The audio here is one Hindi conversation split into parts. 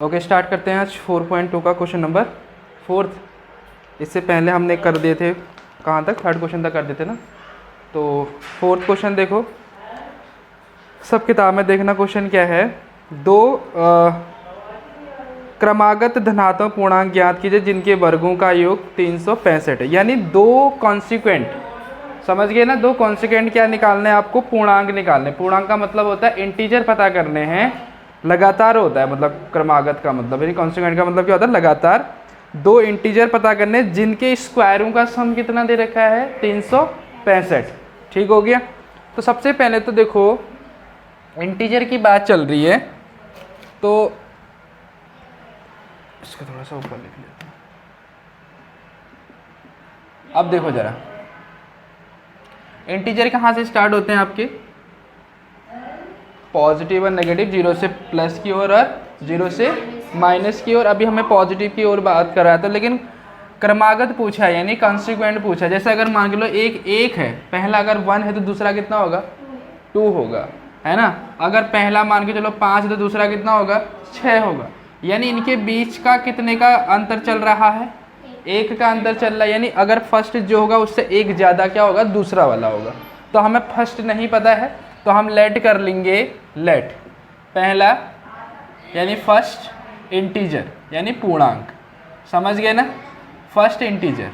ओके, स्टार्ट करते हैं आज 4.2 का क्वेश्चन नंबर 4। इससे पहले हमने कर दिए थे कहाँ तक, 3rd क्वेश्चन तक कर दिए थे ना। तो 4th क्वेश्चन देखो, सब किताब में देखना क्वेश्चन क्या है। दो क्रमागत धनात्मक पूर्णांक ज्ञात कीजिए जिनके वर्गों का योग 365 है। यानी दो कॉन्सिक्वेंट, समझ गए ना, दो कॉन्सिक्वेंट क्या निकालने हैं आपको, पूर्णांक निकालने। पूर्णांक का मतलब होता है इंटीजर पता करने हैं, लगातार होता है, मतलब क्रमागत का मतलब, यानी कॉन्सिक्वेंट का मतलब क्या होता है, लगातार। दो इंटीजर पता करने जिनके स्क्वायरों का सम कितना दे रखा है, 365। ठीक हो गया। तो सबसे पहले तो देखो इंटीजर की बात चल रही है, तो इसको थोड़ा सा ऊपर लिख लेते हैं। अब देखो जरा, इंटीजर कहाँ से स्टार्ट होते हैं आपके, पॉजिटिव और नेगेटिव, 0 से प्लस की ओर और 0 से माइनस की ओर। अभी हमें पॉजिटिव की ओर बात कर रहा था, लेकिन क्रमागत पूछा है, यानी कॉन्सिक्वेंट पूछा है। जैसे अगर मान के लो एक है, पहला अगर 1 है तो दूसरा कितना होगा, 2 होगा, है ना। अगर पहला मान के चलो 5 है तो दूसरा कितना होगा, 6 होगा। यानी इनके बीच का कितने का अंतर चल रहा है, 1 का अंतर चल रहा है। यानी अगर फर्स्ट जो होगा उससे 1 ज़्यादा क्या होगा, दूसरा वाला होगा। तो हमें फर्स्ट नहीं पता है तो हम लेट कर लेंगे, लेट पहला यानी फर्स्ट इंटीजर यानी पूर्णांक, समझ गए ना। फर्स्ट इंटीजर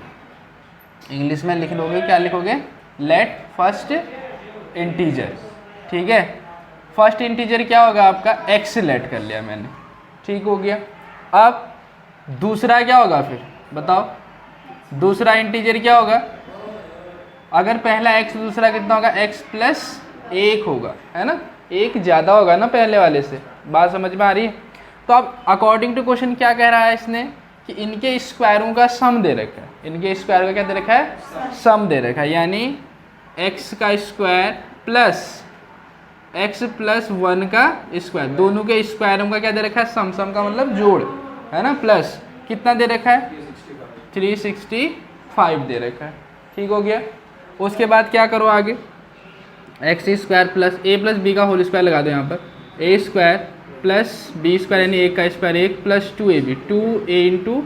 इंग्लिश में लिख लोगे, क्या लिखोगे, लेट फर्स्ट इंटीजर। ठीक है, फर्स्ट इंटीजर क्या होगा आपका, x लेट कर लिया मैंने, ठीक हो गया। अब दूसरा क्या होगा, फिर बताओ दूसरा इंटीजर क्या होगा। अगर पहला x दूसरा कितना होगा, x प्लस 1 होगा, है ना, 1 ज़्यादा होगा ना पहले वाले से। बात समझ में आ रही है। तो अब अकॉर्डिंग टू क्वेश्चन क्या कह रहा है इसने, कि इनके स्क्वायरों का सम दे रखा है। इनके स्क्वायर का क्या दे रखा है, सम दे रखा है। यानी x का स्क्वायर प्लस x प्लस 1 का स्क्वायर, दोनों के स्क्वायरों का क्या दे रखा है, सम। सम का मतलब जोड़, है ना। प्लस कितना दे रखा है, 365 दे रखा है। ठीक हो गया। उसके बाद क्या करो आगे, एक्स स्क्वायर प्लस ए प्लस बी का होल स्क्वायर लगा दो यहाँ पर, ए स्क्वायर प्लस बी स्क्वायर यानी 1 का square 1 plus 2ab, 2a into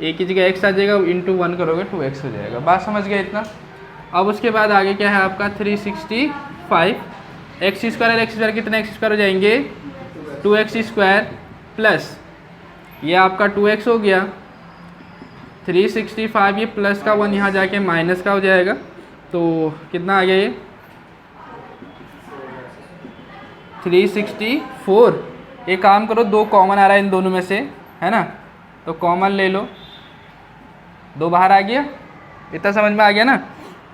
ए की जगह x आ जाएगा, इंटू 1 करोगे 2x हो जाएगा। बात समझ गए इतना। अब उसके बाद आगे क्या है आपका 365, एक्स स्क्वायर और एक्स स्क्वायर कितने एक्स स्क्वायर हो जाएंगे, 2x स्क्वायर प्लस ये आपका 2x हो गया, 365 ये प्लस का 1 यहाँ जाके माइनस का हो जाएगा। तो कितना आ गया ये 364। एक काम करो, 2 कॉमन आ रहा है इन दोनों में से, है ना, तो कॉमन ले लो, 2 बाहर आ गया, इतना समझ में आ गया ना।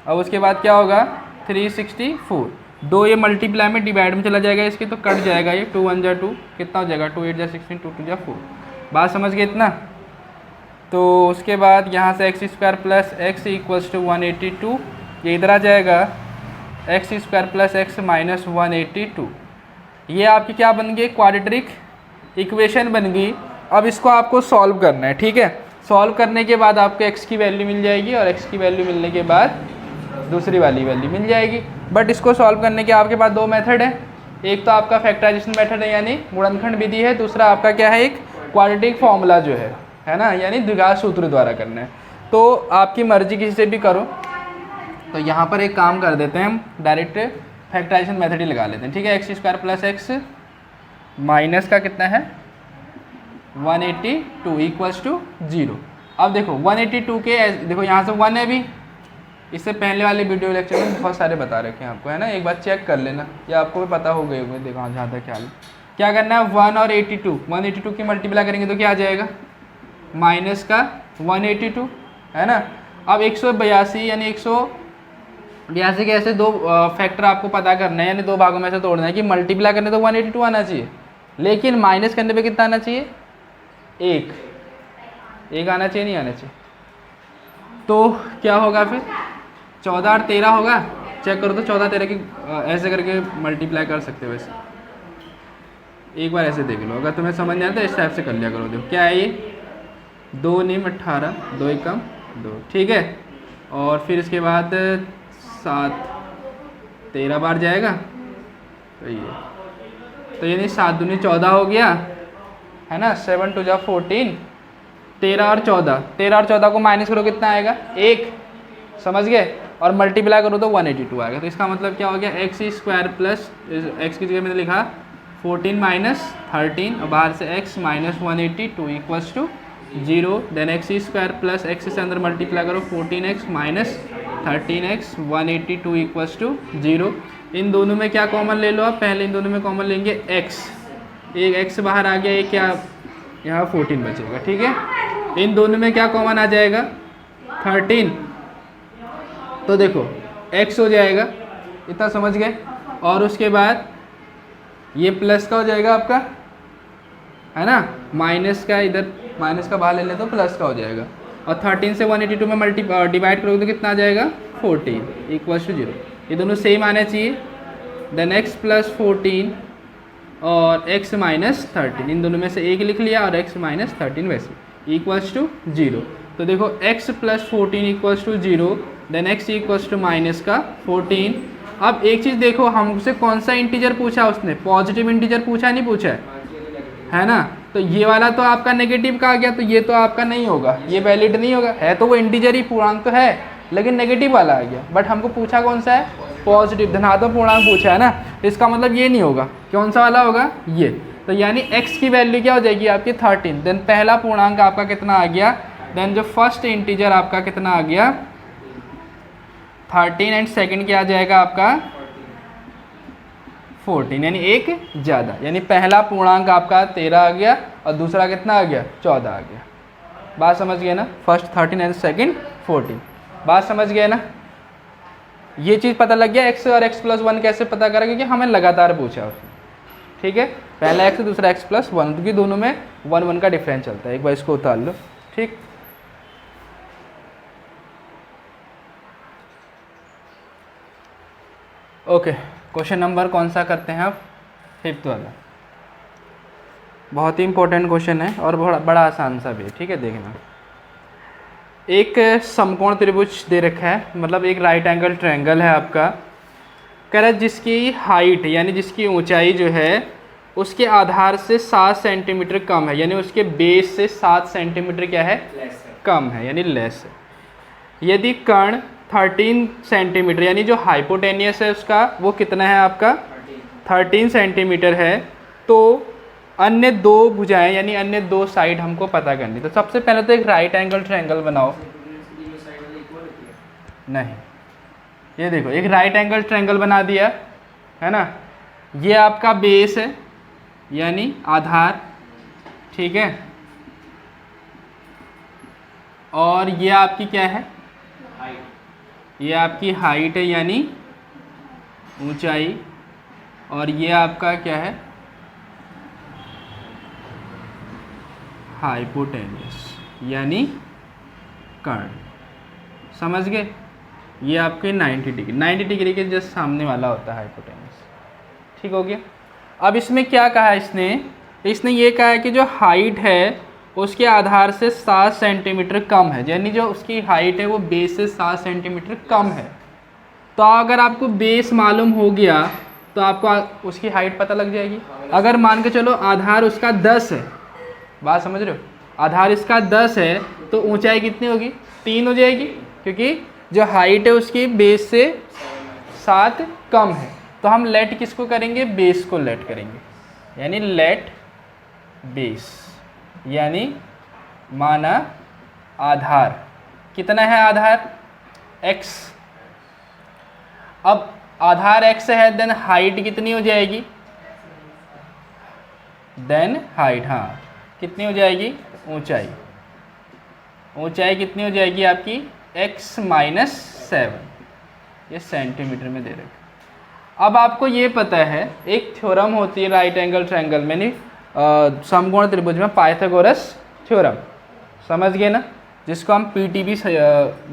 अब उसके बाद क्या होगा 364, 2 ये मल्टीप्लाई में डिवाइड में चला जाएगा इसके, तो कट जाएगा ये, 2 1 जा 2 कितना हो जाएगा, 2 8 जा 16, 2 2 जा 4। बात समझ गए इतना। तो उसके बाद यहाँ से x square plus x equals to 182, ये इधर आ जाएगा, x square plus x minus 182। ये आपकी क्या बन गई, क्वाड्रेटिक इक्वेशन बन गई। अब इसको आपको सॉल्व करना है, ठीक है। सॉल्व करने के बाद आपको x की वैल्यू मिल जाएगी, और x की वैल्यू मिलने के बाद दूसरी वाली वैल्यू मिल जाएगी। बट इसको सॉल्व करने के आपके पास 2 मेथड है। एक तो आपका फैक्टराइजेशन मेथड है, यानी गुणनखंड विधि है। दूसरा आपका क्या है, एक क्वाड्रेटिक फॉर्मूला जो है ना, यानी द्विघात सूत्र द्वारा करना है। तो आपकी मर्जी किसी से भी करो। तो यहाँ पर एक काम कर देते हैं, हम डायरेक्ट फैक्टराइजेशन मेथड ही लगा लेते हैं, ठीक है। X square plus x minus का कितना है 182 इक्वल्स टू 0। अब देखो 182 के, देखो यहाँ से 1 है भी, इससे पहले वाले वीडियो लेक्चर में बहुत सारे बता रखे हैं आपको, है ना, एक बार चेक कर लेना, या आपको भी पता हो गए होंगे। देखो जहाँ तक ख्याल क्या करना है, 1 और 82, 182 की मल्टीप्लाई करेंगे तो क्या आ जाएगा, माइनस का 182, है ना। अब 182 यानी 182 के ऐसे 2 फैक्टर आपको पता करना है, यानी 2 भागों में से तोड़ना है, कि मल्टीप्लाई करने तो 182 आना चाहिए, लेकिन माइनस करने पे कितना आना चाहिए, 1 आना चाहिए, नहीं आना चाहिए। तो क्या होगा फिर, 14 और 13 होगा। चेक करो तो 14 13 की ऐसे करके मल्टीप्लाई कर सकते हो। वैसे एक बार ऐसे देख लो, अगर तुम्हें समझ नहीं आता इस टाइप से कर लिया करो। देखो क्या है ये, 2 नीम 18, 2 एकम 2, ठीक है। और फिर इसके बाद 7 13 बार जाएगा, तो ये तो यानी 7 दूनी 14 हो गया, है ना, 7 2 जा 14, 13 और 14, 13 और 14 को माइनस करो कितना आएगा 1, समझ गए, और मल्टीप्लाई करो तो 182 आएगा। तो इसका मतलब क्या हो गया, एक्स स्क्वायर प्लस एक्स की जगह मैंने लिखा 14 माइनस 13 और बाहर से x minus 182 equals to 0। Then x square plus x से अंदर मल्टीप्लाई करो 14x minus 13x 182 equals to 0। इन दोनों में क्या कॉमन ले लो आप, पहले इन दोनों में कॉमन लेंगे x, एक x बाहर आ गया, एक क्या यहाँ 14 बचेगा, ठीक है। इन दोनों में क्या कॉमन आ जाएगा 13, तो देखो x हो जाएगा, इतना समझ गए। और उसके बाद ये प्लस का हो जाएगा आपका, है ना, माइनस का इधर माइनस का बाहर ले लें तो प्लस का हो जाएगा, और 13 से 182 में डिवाइड करोगे तो कितना आ जाएगा 14 इक्वल्स टू 0। ये दोनों सेम आने चाहिए। देन x प्लस 14 और x माइनस 13, इन दोनों में से एक लिख लिया, और x माइनस 13 वैसे इक्वल्स टू 0। तो देखो x plus 14 equals to 0, then x equals to minus का 14। अब एक चीज़ देखो, हमसे कौन सा इंटीजर पूछा उसने, पॉजिटिव इंटीजर पूछा नहीं पूछा है ना, तो ये वाला तो आपका नेगेटिव का आ गया, तो ये तो आपका नहीं होगा, ये वैलिड नहीं होगा, है तो वो इंटीजर ही, पूर्णांक तो है लेकिन नेगेटिव वाला आ गया। बट हमको पूछा कौन सा है, पॉजिटिव धनात्मक पूर्णांक पूछा है ना, इसका मतलब ये नहीं होगा, कौन सा वाला होगा ये। तो यानी x की वैल्यू क्या हो जाएगी आपकी 13। देन पहला पूर्णांक आपका कितना आ गया, देन जो फर्स्ट इंटीजर आपका कितना आ गया 13, एंड सेकंड क्या आ जाएगा आपका 14, यानी एक ज़्यादा, यानी पहला पूर्णांक आपका 13 आ गया और दूसरा कितना आ गया 14 आ गया। बात समझ गए ना, फर्स्ट 13 एंड सेकंड 14, बात समझ गए ना। ये चीज़ पता लग गया x और x प्लस 1 कैसे पता करें, क्योंकि हमें लगातार पूछा उसने, ठीक है। पहला x दूसरा x प्लस 1, क्योंकि दोनों में 1 1 का डिफरेंस चलता है। एक बार इसको उतार लो, ठीक। ओके, क्वेश्चन नंबर कौन सा करते हैं अब, 5th वाला। बहुत ही इंपॉर्टेंट क्वेश्चन है और बड़ा आसान सा भी है, ठीक है। देखना, एक समकोण त्रिभुज दे रखा है, मतलब एक राइट एंगल ट्रायंगल है आपका, कह रहा है जिसकी हाइट यानी जिसकी ऊंचाई जो है उसके आधार से 7 सेंटीमीटर कम है, यानी उसके बेस से 7 सेंटीमीटर क्या है कम है, यानी लेस है। यदि कर्ण 13 सेंटीमीटर यानी जो हाइपोटेनियस है उसका वो कितना है आपका 13 सेंटीमीटर है, तो अन्य दो भुजाएं यानी अन्य दो साइड हमको पता करनी। तो सबसे पहले तो एक राइट एंगल ट्रायंगल बनाओ। नहीं, ये देखो एक राइट एंगल ट्रायंगल बना दिया है ना, ये आपका बेस है यानी आधार, ठीक है, और ये आपकी क्या है ये आपकी हाइट है यानी ऊंचाई, और ये आपका क्या है हाइपोटेनियस यानी कर्ण। समझ गए, ये आपके 90 डिग्री के जस्ट सामने वाला होता है हाइपोटेनियस, ठीक हो गया। अब इसमें क्या कहा है इसने ये कहा है कि जो हाइट है उसके आधार से 7 सेंटीमीटर कम है, यानी जो उसकी हाइट है वो बेस से 7 सेंटीमीटर कम है। तो अगर आपको बेस मालूम हो गया तो आपको उसकी हाइट पता लग जाएगी। अगर मान के चलो आधार उसका 10 है, बात समझ रहे हो, आधार इसका 10 है तो ऊंचाई कितनी होगी 3 हो जाएगी, क्योंकि जो हाइट है उसकी बेस से 7 कम है। तो हम लेट किसको करेंगे, बेस को लेट करेंगे, यानी लेट बेस, यानी माना आधार कितना है आधार x। अब आधार x है देन हाइट कितनी हो जाएगी, देन हाइट हाँ कितनी हो जाएगी ऊंचाई, ऊंचाई कितनी हो जाएगी आपकी x माइनस 7, ये सेंटीमीटर में दे रखा। अब आपको ये पता है एक थ्योरम होती है राइट एंगल ट्रायंगल में, नहीं समकोण त्रिभुज में, पाइथागोरस थ्योरम, समझ गए ना, जिसको हम पीटीबी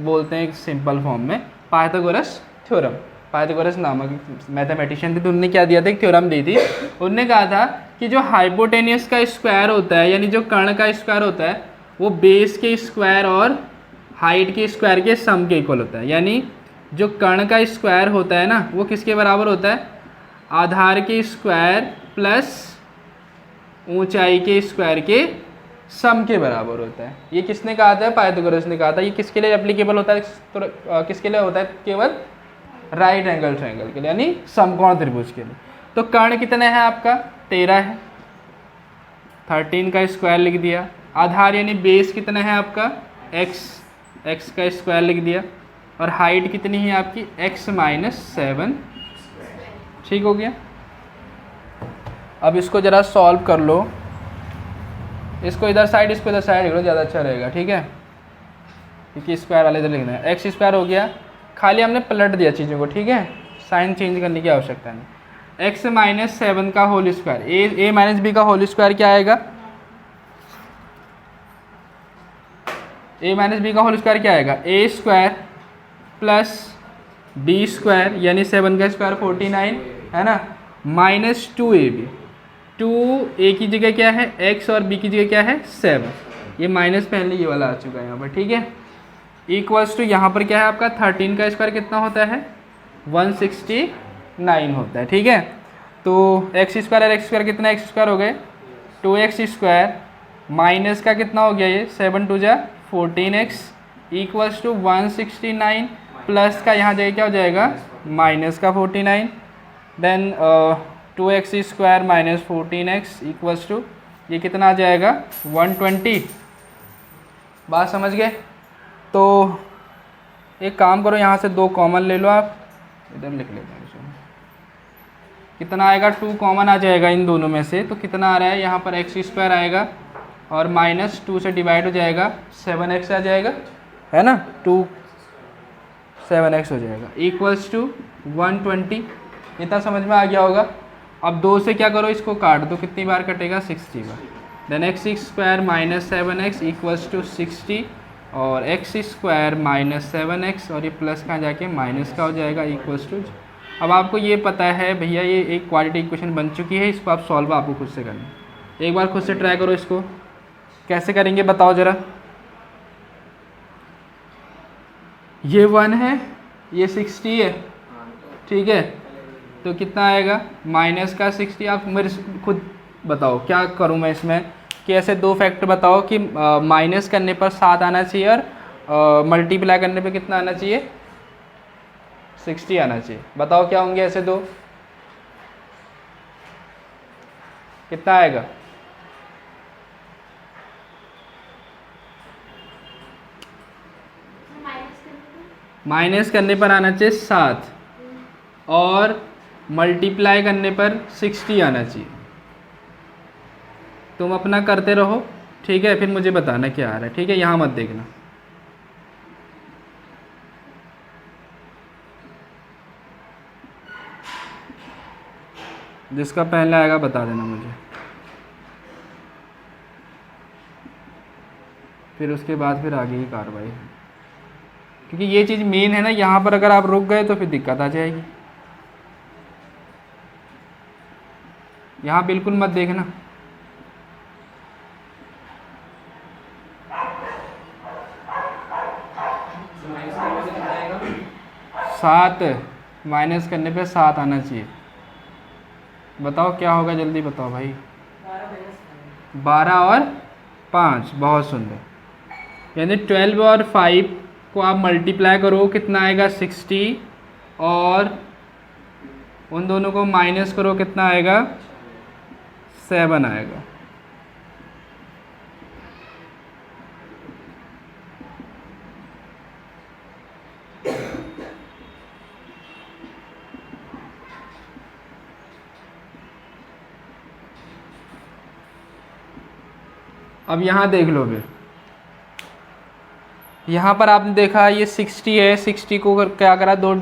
बोलते हैं एक सिंपल फॉर्म में, पाइथागोरस थ्योरम। पाइथागोरस नामक मैथमेटिशियन थे, तो उन्होंने क्या दिया था, एक थ्योरम दी थी। उन्होंने कहा था कि जो हाइपोटेनियस का स्क्वायर होता है यानी जो कर्ण का स्क्वायर होता है वो बेस के स्क्वायर और हाइट के स्क्वायर के सम के इक्वल होता है। यानी जो कर्ण का स्क्वायर होता है ना वो किसके बराबर होता है, आधार के स्क्वायर प्लस ऊंचाई के स्क्वायर के सम के बराबर होता है। ये किसने कहा था? पाइथागोरस ने कहा था। ये किसके लिए एप्लीकेबल होता है? तो किसके लिए होता है? केवल राइट एंगल ट्रायंगल के लिए, यानी समकोण त्रिभुज के लिए। तो कर्ण कितने हैं आपका? 13 है, 13 का स्क्वायर लिख दिया। आधार यानी बेस कितना है आपका? x का स्क्वायर लिख दिया। और हाइट कितनी है आपकी? x minus 7। ठीक हो गया। अब इसको ज़रा सॉल्व कर लो। इसको इधर साइड, इसको इधर साइड लिख लो, ज़्यादा अच्छा रहेगा। ठीक है, क्योंकि स्क्वायर वाले इधर लिखना है। एक्स स्क्वायर हो गया, खाली हमने पलट दिया चीज़ों को। ठीक है, साइन चेंज करने की आवश्यकता नहीं। x माइनस 7 का होल स्क्वायर, ए माइनस बी का होल स्क्वायर क्या आएगा? a माइनस बी का होल स्क्वायर क्या आएगा? ए स्क्वायर प्लस बी स्क्वायर यानी 7 का स्क्वायर 49 है ना, माइनस 2ab। 2a की जगह क्या है? x और b की जगह क्या है? 7। ये माइनस पहले ये वाला आ चुका है यहाँ पर। ठीक है, इक्वल्स टू यहाँ पर क्या है आपका? 13 का स्क्वायर कितना होता है? 169 होता है। ठीक है, तो एक्स स्क्वायर और एक्स स्क्वायर कितना? एक्स स्क्वायर हो गए 2x स्क्वायर, माइनस का कितना हो गया? ये 7 2 जा 14x इक्वल्स टू 169, प्लस का यहाँ जगह क्या हो जाएगा? माइनस का 49। Then 2x square minus 14x equals to ये कितना आ जाएगा? 120। बात समझ गए? तो एक काम करो, यहाँ से 2 कॉमन ले लो, आप इधर लिख लेते हैं। कितना आएगा? 2 कॉमन आ जाएगा इन दोनों में से, तो कितना आ रहा है यहाँ पर? एक्स स्क्वायर आएगा और माइनस 2 से डिवाइड हो जाएगा 7x आ जाएगा, है ना, 2 7x हो जाएगा इक्वल्स टू 120। इतना समझ में आ गया होगा। अब 2 से क्या करो? इसको काट दो, कितनी बार कटेगा? 60 बार। Then x square minus 7x equals to 60 और एक्स स्क्वायर माइनस 7x और ये प्लस का जाके माइनस का हो जाएगा इक्वल्स टू। अब आपको ये पता है भैया, ये एक क्वाड्रेटिक इक्वेशन बन चुकी है, इसको आप सॉल्व आपको खुद से करना है। एक बार खुद से ट्राई करो इसको, कैसे करेंगे बताओ ज़रा। ये 1 है, ये 60 है। ठीक है, तो कितना आएगा? माइनस का 60। आप मेरे खुद बताओ क्या करूं मैं इसमें, कि ऐसे 2 फैक्टर बताओ कि माइनस करने पर 7 आना चाहिए और मल्टीप्लाई करने पे कितना आना चाहिए? 60 आना चाहिए। बताओ क्या होंगे ऐसे 2? कितना आएगा? माइनस करने पर आना चाहिए 7 और मल्टीप्लाई करने पर 60 आना चाहिए। तुम अपना करते रहो, ठीक है, फिर मुझे बताना क्या आ रहा है। ठीक है, यहाँ मत देखना। जिसका पहले आएगा बता देना मुझे, फिर उसके बाद फिर आगे की कार्रवाई है, क्योंकि ये चीज़ मेन है ना। यहाँ पर अगर आप रुक गए तो फिर दिक्कत आ जाएगी। यहाँ बिल्कुल मत देखना। सात माइनस करने पे 7 आना चाहिए। बताओ क्या होगा, जल्दी बताओ भाई। 12 और 5, बहुत सुंदर। यानी 12 और 5 को आप मल्टीप्लाई करो, कितना आएगा? 60 और उन दोनों को माइनस करो, कितना आएगा? 7 आएगा। अब यहाँ देख लो फिर, यहाँ पर आपने देखा ये 60 है, 60 को क्या करा? 2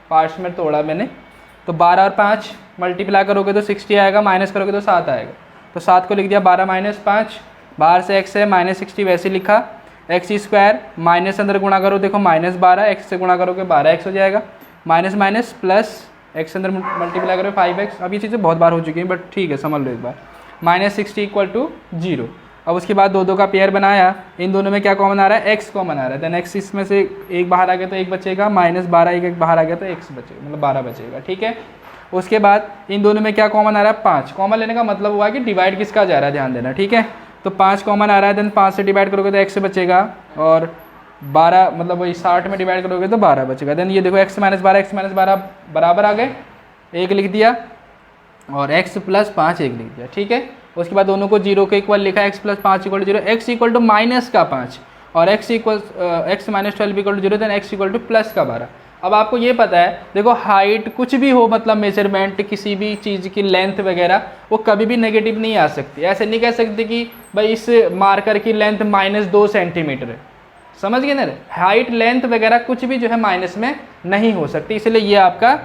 पार्ट्स में तोड़ा मैंने। तो 12 और 5 मल्टीप्लाई करोगे तो 60 आएगा, माइनस करोगे तो 7 आएगा। तो 7 को लिख दिया 12 माइनस 5, बाहर से x है माइनस 60 वैसे लिखा। एक्स स्क्वायर माइनस अंदर गुणा करो, देखो माइनस 12, x से गुणा करोगे 12x हो जाएगा, माइनस माइनस प्लस x अंदर मल्टीप्लाई करो 5x। अब ये चीज़ें बहुत बार हो चुकी हैं, बट ठीक है समझ लो एक बार। Minus 60 equal to 0। अब उसके बाद 2 का पेयर बनाया, इन दोनों में क्या कॉमन आ रहा है? x कॉमन आ रहा है। देन x इसमें से एक बाहर आ गया तो 1 बचेगा, माइनस 12 एक बाहर आ गया तो x बचेगा, मतलब 12 बचेगा। ठीक है, उसके बाद इन दोनों में क्या कॉमन आ रहा है, 5। कॉमन लेने का मतलब हुआ कि डिवाइड किसका जा रहा है, ध्यान देना, ठीक है। तो 5 कॉमन आ रहा है, देन 5 से डिवाइड करोगे तो x बचेगा, और 12 मतलब वही 60 में डिवाइड करोगे तो 12 बचेगा। देन ये देखो x माइनस 12 बराबर आ गए, 1 लिख दिया, और x प्लस 5 1 लिख दिया, ठीक है। उसके बाद दोनों को 0 के इक्वल लिखा, x plus 5 equal to 0, x equal to minus का 5 और x minus 12 equal to 0, then x equal to plus का 12। अब आपको ये पता है, देखो हाइट कुछ भी हो, मतलब मेजरमेंट किसी भी चीज़ की लेंथ वगैरह, वो कभी भी नेगेटिव नहीं आ सकती। ऐसे नहीं कह सकते कि भाई इस मार्कर की लेंथ -2 सेंटीमीटर है, समझ गए ना। हाइट लेंथ वगैरह कुछ भी जो है माइनस में नहीं हो सकती, इसलिए ये आपका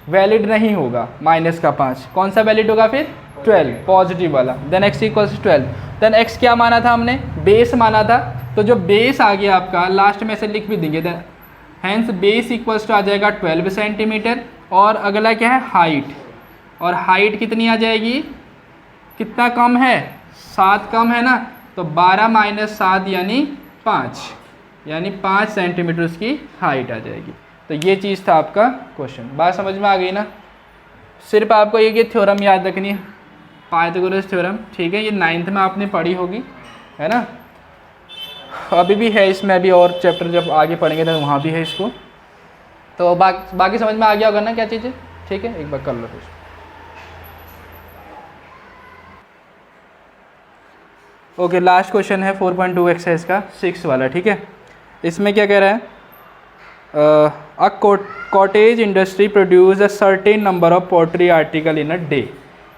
वैलिड नहीं होगा। माइनस का 5 कौन सा वैलिड होगा फिर, 12 पॉजिटिव वाला। Then x equals 12, then x क्या माना था हमने, बेस माना था, तो जो बेस आ गया आपका लास्ट में से लिख भी देंगे, then hence base equals to आ जाएगा 12 सेंटीमीटर। और अगला क्या है, हाइट, और हाइट कितनी आ जाएगी, कितना कम है, 7 कम है ना, तो 12 माइनस 7 यानी 5, यानी 5 सेंटीमीटर उसकी हाइट आ जाएगी। तो ये चीज़ था आपका क्वेश्चन। बात समझ में आ गई ना। सिर्फ आपको ये थ्योरम याद रखनी है, पाइथागोरस थ्योरम, ठीक है। ये 9th में आपने पढ़ी होगी, है ना। अभी भी है इसमें, अभी और चैप्टर जब आगे पढ़ेंगे तो वहाँ भी है इसको। तो बाकी समझ में आ गया होगा ना क्या चीज़ है, ठीक है। एक बार कर लो कुछ। ओके, लास्ट क्वेश्चन है 4.2 एक्सरसाइज का 6 वाला, ठीक है। इसमें क्या कह रहा है, a cottage industry produce a certain number of pottery article in a day,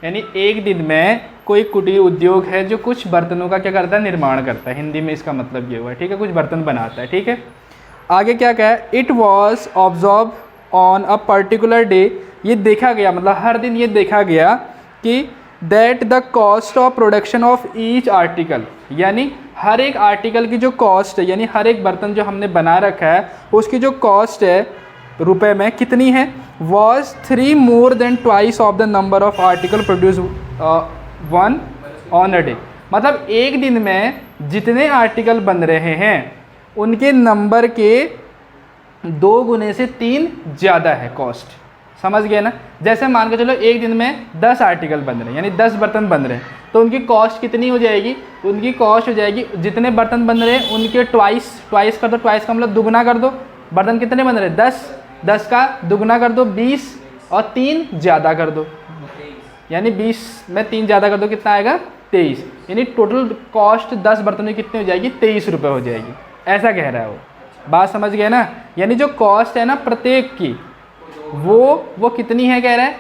यानी एक दिन में कोई कुटीर उद्योग है जो कुछ बर्तनों का क्या करता है, निर्माण करता है। हिंदी में इसका मतलब ये हुआ है, ठीक है, कुछ बर्तन बनाता है, ठीक है। आगे क्या कहा है, it was observe on a particular day, ये देखा गया, मतलब हर दिन ये देखा गया कि that the cost of production of each article, यानी हर एक आर्टिकल की जो कॉस्ट है, यानी हर एक बर्तन जो हमने बना रखा है उसकी जो कॉस्ट है रुपए में कितनी है, was 3 more than twice of the number of article produce 1 on a day. मतलब एक दिन में जितने आर्टिकल बन रहे हैं उनके नंबर के 2 गुने से 3 ज़्यादा है कॉस्ट, समझ गए ना। जैसे मान के चलो एक दिन में 10 आर्टिकल बन रहे हैं, यानी 10 बर्तन बन रहे हैं, तो उनकी कॉस्ट कितनी हो जाएगी, उनकी कॉस्ट हो जाएगी, जितने बर्तन बन रहे हैं उनके ट्वाइस कर दो, ट्वाइस का मतलब दुगना कर दो। बर्तन कितने बन रहे हैं, 10 का दुगना कर दो 20, और 3 ज़्यादा कर दो, यानी 20 में 3 ज़्यादा कर दो, कितना आएगा 23, यानी टोटल कॉस्ट 10 बर्तनों की कितनी हो जाएगी, 23 रुपये हो जाएगी। ऐसा कह रहा है वो, बात समझ गए ना। यानी जो कॉस्ट है ना प्रत्येक की, वो कितनी है कह रहा है,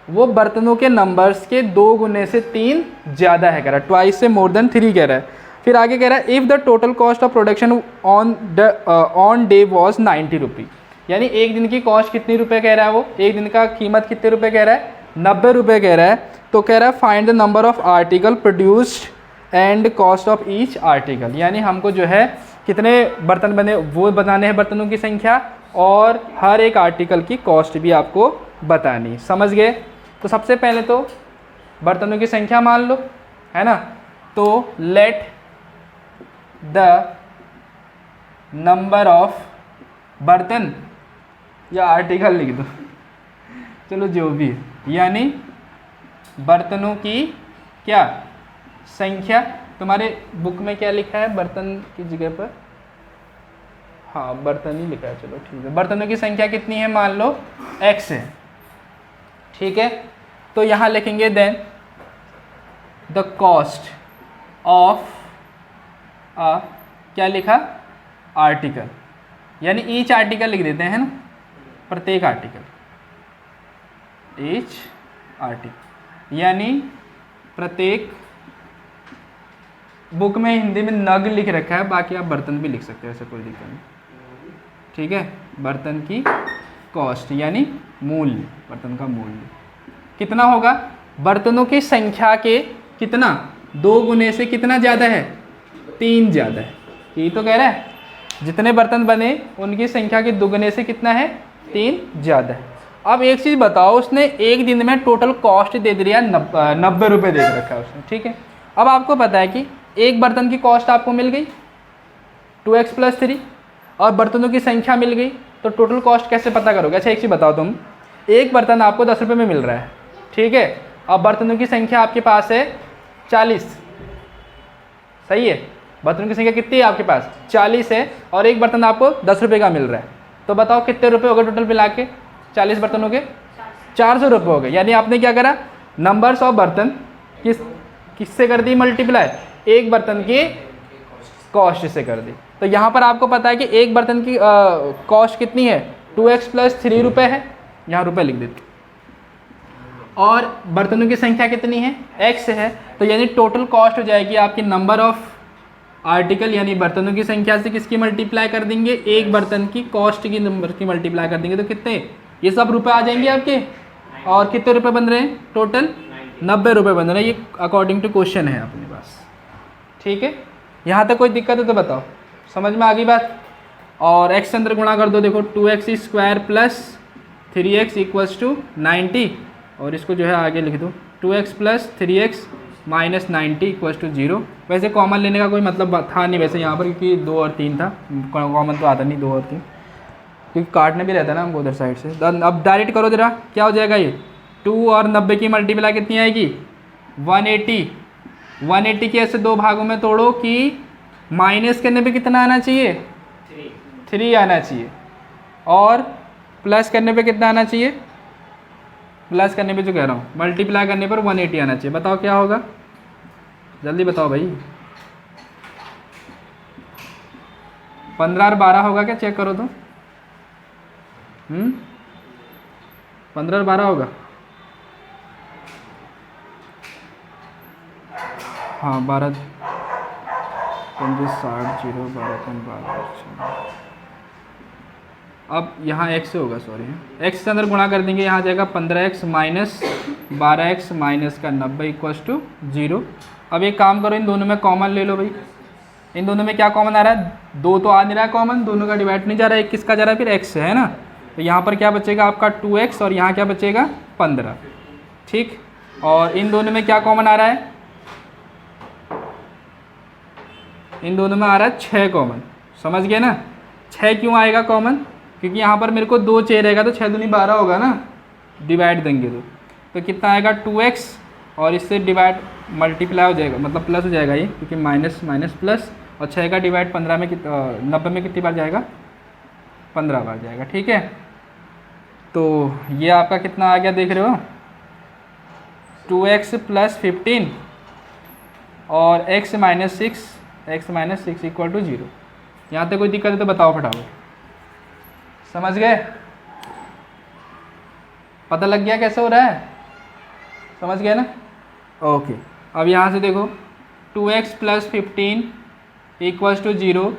वो बर्तनों के नंबर्स के 2 गुने से 3 ज़्यादा है कह रहा है, ट्वाइस से मोर देन 3 कह रहा है। फिर आगे कह रहा है if the total cost of production on day was 90 रुपी, यानी एक दिन की कॉस्ट कितनी रुपए कह रहा है वो, एक दिन का कीमत कितने रुपए कह रहा है, 90 रुपये कह रहा है। तो कह रहा है find the number of article produced and cost of each article, यानी हमको जो है कितने बर्तन बने वो बताने हैं, बर्तनों की संख्या, और हर एक आर्टिकल की कॉस्ट भी आपको बतानी, समझ गए। तो सबसे पहले तो बर्तनों की संख्या मान लो, है ना। तो लेट द नंबर ऑफ बर्तन या आर्टिकल लिख दो, चलो जो भी है, यानी बर्तनों की क्या संख्या, तुम्हारे बुक में क्या लिखा है बर्तन की जगह पर, हाँ बर्तन ही लिखा है, चलो ठीक है। बर्तनों की संख्या कितनी है, मान लो x है, ठीक है। तो यहाँ लिखेंगे देन द कॉस्ट ऑफ क्या लिखा, आर्टिकल, यानी ईच आर्टिकल लिख देते हैं ना, प्रत्येक आर्टिकल, ईच आर्टिकल, यानी प्रत्येक, बुक में हिंदी में नग लिख रखा है, बाकी आप बर्तन भी लिख सकते हो, ऐसा कोई दिक्कत नहीं, ठीक है। बर्तन की कॉस्ट यानी मूल्य, बर्तन का मूल्य कितना होगा, बर्तनों की संख्या के कितना 2 गुने से कितना ज़्यादा है, 3 ज़्यादा है। यही तो कह रहा है, जितने बर्तन बने उनकी संख्या के दुगने से कितना है, 3 ज़्यादा है। अब एक चीज़ बताओ, उसने एक दिन में टोटल कॉस्ट दे दिया 90 रुपये दे रखा है उसने, ठीक है। अब आपको पता है कि एक बर्तन की कॉस्ट आपको मिल गई 2x + 3, और बर्तनों की संख्या मिल गई, तो टोटल कॉस्ट कैसे पता करोगे। अच्छा एक चीज़ बताओ तुम, एक बर्तन आपको 10 रुपये में मिल रहा है, ठीक है। अब बर्तनों की संख्या आपके पास है 40, सही है। बर्तनों की संख्या कितनी है आपके पास? 40 है, और एक बर्तन आपको 10 रुपये का मिल रहा है। तो बताओ कितने रुपए हो गए टोटल मिला के? 40 बर्तनों के 400 रुपये हो गए। यानी आपने क्या करा, नंबर्स ऑफ बर्तन किससे कर दी मल्टीप्लाई? एक बर्तन की कॉस्ट से कर दी। तो यहाँ पर आपको पता है कि एक बर्तन की कॉस्ट कितनी है? 2x + 3 रुपये है, यहाँ रुपये लिख देते। और बर्तनों की संख्या कितनी है? x है। तो यानी टोटल कॉस्ट हो जाएगी आपकी नंबर ऑफ आर्टिकल, यानी बर्तनों की संख्या से किसकी मल्टीप्लाई कर देंगे? एक बर्तन की कॉस्ट की नंबर की मल्टीप्लाई कर देंगे। तो कितने? ये सब रुपए आ जाएंगे आपके। और कितने रुपए बन रहे हैं टोटल? 90 रुपये बन रहे हैं। ये अकॉर्डिंग टू क्वेश्चन है अपने पास, ठीक है। यहाँ तक कोई दिक्कत है तो बताओ, समझ में आ गई बात? और x अंदर गुणा कर दो, देखो 2x² + 3x = 90, और इसको जो है आगे लिख दो 2x + 3x - 90 = 0। वैसे कॉमन लेने का कोई मतलब था नहीं वैसे यहाँ पर, क्योंकि 2 और 3 था, कॉमन तो आता नहीं 2 और 3, क्योंकि काटने भी रहता है ना हमको उधर साइड से। अब डायरेक्ट करो जरा, क्या हो जाएगा ये? 2 और 90 की मल्टीप्लाई कितनी आएगी? 180। 180 के ऐसे 2 भागों में तोड़ो कि माइनस करने पे कितना आना चाहिए? 3 आना चाहिए, और प्लस करने पे कितना आना चाहिए? प्लस करने पे जो कह रहा हूँ, मल्टीप्लाई करने पर 180 आना चाहिए। बताओ क्या होगा, जल्दी बताओ भाई। 15 और 12 होगा क्या? चेक करो तो। 15 और 12 होगा? हाँ 12 25 60 0 12 3 12। अब यहाँ x होगा, सॉरी x से अंदर गुणा कर देंगे, यहाँ जाएगा 15x - 12x - 90 = 0। अब एक काम करो, इन दोनों में कॉमन ले लो भाई। इन दोनों में क्या कॉमन आ रहा है? 2 तो आ नहीं रहा है कॉमन, दोनों का डिवाइड नहीं जा रहा है। एक किसका जा रहा है? फिर x है ना। तो यहाँ पर क्या बचेगा आपका 2x, और यहाँ क्या बचेगा? 15, ठीक। और इन दोनों में क्या कॉमन आ रहा है? इन दोनों में आ रहा है 6 कॉमन, समझ गए ना? 6 क्यों आएगा कॉमन? क्योंकि यहाँ पर मेरे को 2 6 रहेगा, तो 6 दूनी 12 होगा ना, डिवाइड देंगे तो कितना आएगा? 2x, और इससे डिवाइड मल्टीप्लाई हो जाएगा, मतलब प्लस हो जाएगा ये, क्योंकि माइनस माइनस प्लस, और 6 का डिवाइड 15 में 90 में कितनी बार जाएगा? 15 बार जाएगा, ठीक है। तो ये आपका कितना आ गया देख रहे हो? 2x + 15 और x - 6 = 0। यहाँ तक कोई दिक्कत है तो बताओ फटाफट। समझ गए? पता लग गया कैसे हो रहा है? समझ गए ना? ओके। अब यहाँ से देखो 2x + 15 = 0,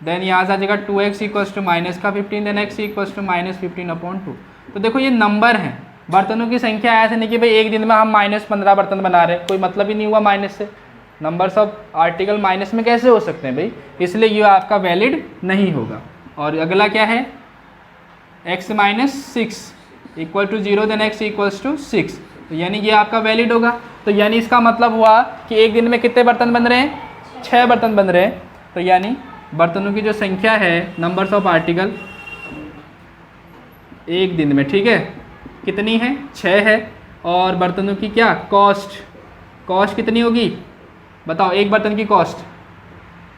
देन यहाँ से आ जाएगा 2x = -15, देन x = -15/2। तो देखो ये नंबर हैं, बर्तनों की संख्या ऐसे नहीं कि भाई एक दिन में हम -15 बर्तन बना रहे हैं, कोई मतलब ही नहीं हुआ माइनस से। नंबर्स ऑफ आर्टिकल माइनस में कैसे हो सकते हैं भाई? इसलिए ये आपका वैलिड नहीं होगा। और अगला क्या है? x - 6 = 0, देन x = 6, तो यानी ये आपका वैलिड होगा। तो यानी इसका मतलब हुआ कि एक दिन में कितने बर्तन बन रहे हैं? 6 बर्तन बन रहे हैं। तो यानी बर्तनों की जो संख्या है, नंबर्स ऑफ आर्टिकल एक दिन में, ठीक है, कितनी है? 6 है। और बर्तनों की क्या कॉस्ट कितनी होगी? बताओ, एक बर्तन की कॉस्ट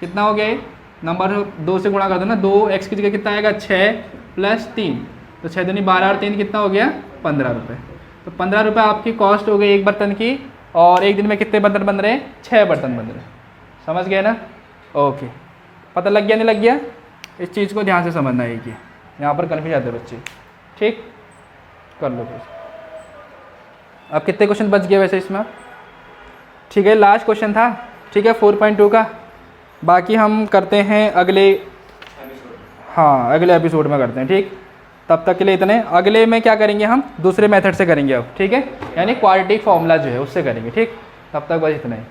कितना हो गया? नंबर 2 से गुणा कर दो ना, 2x की जगह कितना आएगा? 6 + 3, तो 6 दूनी 12 और 3 कितना हो गया? 15 रुपये। तो 15 रुपये आपकी कॉस्ट हो गई एक बर्तन की, और एक दिन में कितने बर्तन बन रहे हैं? 6 बर्तन बन रहे हैं। समझ गए ना? ओके, पता लग गया नहीं लग गया? इस चीज़ को ध्यान से समझना है कि यहाँ पर कन्फ्यूज आते हैं बच्चे, ठीक। कर लो बस। अब कितने क्वेश्चन बच गए वैसे इसमें? ठीक है, लास्ट क्वेश्चन था, ठीक है, 4.2 का। बाकी हम करते हैं अगले एपिसोड में करते हैं, ठीक। तब तक के लिए इतने। अगले में क्या करेंगे हम? दूसरे मेथड से करेंगे अब, ठीक है, यानी क्वाड्रेटिक फॉर्मूला जो है उससे करेंगे, ठीक। तब तक बस इतना ही।